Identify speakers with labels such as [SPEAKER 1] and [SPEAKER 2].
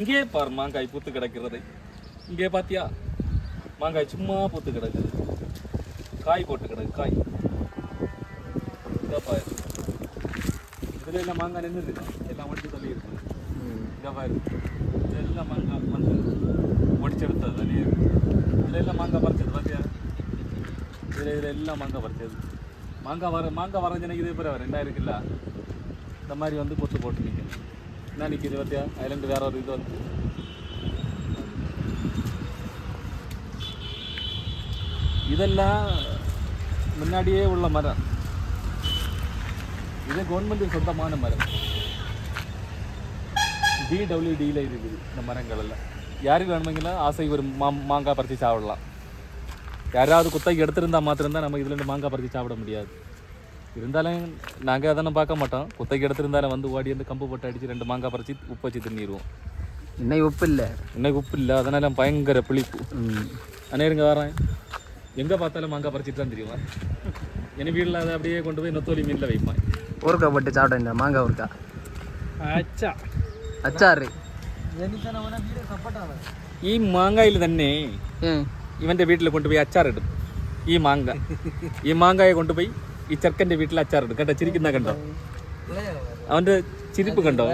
[SPEAKER 1] இங்கே பாரு மாங்காய் பூத்து கிடக்கிறது. இங்கே பாத்தியா மாங்காய் சும்மா பூத்து கிடக்குது. காய் போட்டு கிடக்கு காய். இங்கே பாரு இதில் எல்லாம் மாங்காய் நின்றுது, எல்லாம் ஒடிச்சு தள்ளி இருக்கு. இங்கே பாரு இதெல்லாம் மாங்காய் வந்து ஒடிச்செடுத்தது தள்ளி இருக்கு. இதில் எல்லாம் மாங்காய் பறிச்சது பாத்தியா, இதில் எல்லாம் மாங்காய் பறிச்சது. மாங்காய் வரைஞ்சனைக்கு இதே பேர் ரெண்டாயிரம் இருக்குல்ல, இந்த மாதிரி வந்து கொத்து போட்டு நிற்கணும். என்ன நிற்கிது பார்த்தியா, ஐலண்டு வேற ஒரு இது வந்து இதெல்லாம் முன்னாடியே உள்ள மரம். இது கவர்மெண்ட்டுக்கு சொந்தமான மரம். DWDயில் இருக்குது இந்த மரங்கள் எல்லாம். யாருக்கு வேணுமெങ്കിലും ஆசை ஒரு மாங்காய் பறித்து சாப்பிடலாம். யாராவது குத்தகைக்கு எடுத்திருந்தால் மாத்திரம்தான் நம்ம இதுலேருந்து மாங்காய் பறித்து சாப்பிட முடியாது. இருந்தாலும் நாங்கள் அதெல்லாம் பார்க்க மாட்டோம். குத்தகைக்கு எடுத்திருந்தாலும் வந்து ஓடி வந்து கம்பு போட்டு அடித்து 2 மாங்காய் பறித்து உப்பு வச்சு தின்னிடுவோம்.
[SPEAKER 2] இன்னைக்கு உப்பு இல்லை
[SPEAKER 1] அதனால பயங்கர புளிப்பு. அநேருங்க வரேன், எங்கே பார்த்தாலும் மாங்காய் பறிச்சிட்டு தான் தெரியுமா. என் வீட்டில் அதை அப்படியே கொண்டு போய் நொத்தோலி மீனில் வைப்பேன்.
[SPEAKER 2] ஊறுக்காய் போட்டு சாப்பிட்டேன் மாங்காய் ஊறுக்காய். അച്ചാറ്
[SPEAKER 1] ഈ മാങ്ങയിൽ തന്നെ ഇവൻ്റെ വീട്ടിൽ കൊണ്ടുപോയി അച്ചാറിടും. ഈ മാങ്ങായെ കൊണ്ടുപോയി ഈ ചെറുക്കൻ്റെ വീട്ടിൽ അച്ചാറിടും. കേട്ടോ, ചിരിക്കുന്ന കണ്ടോ, അവൻ്റെ ചിരിപ്പ് കണ്ടോ.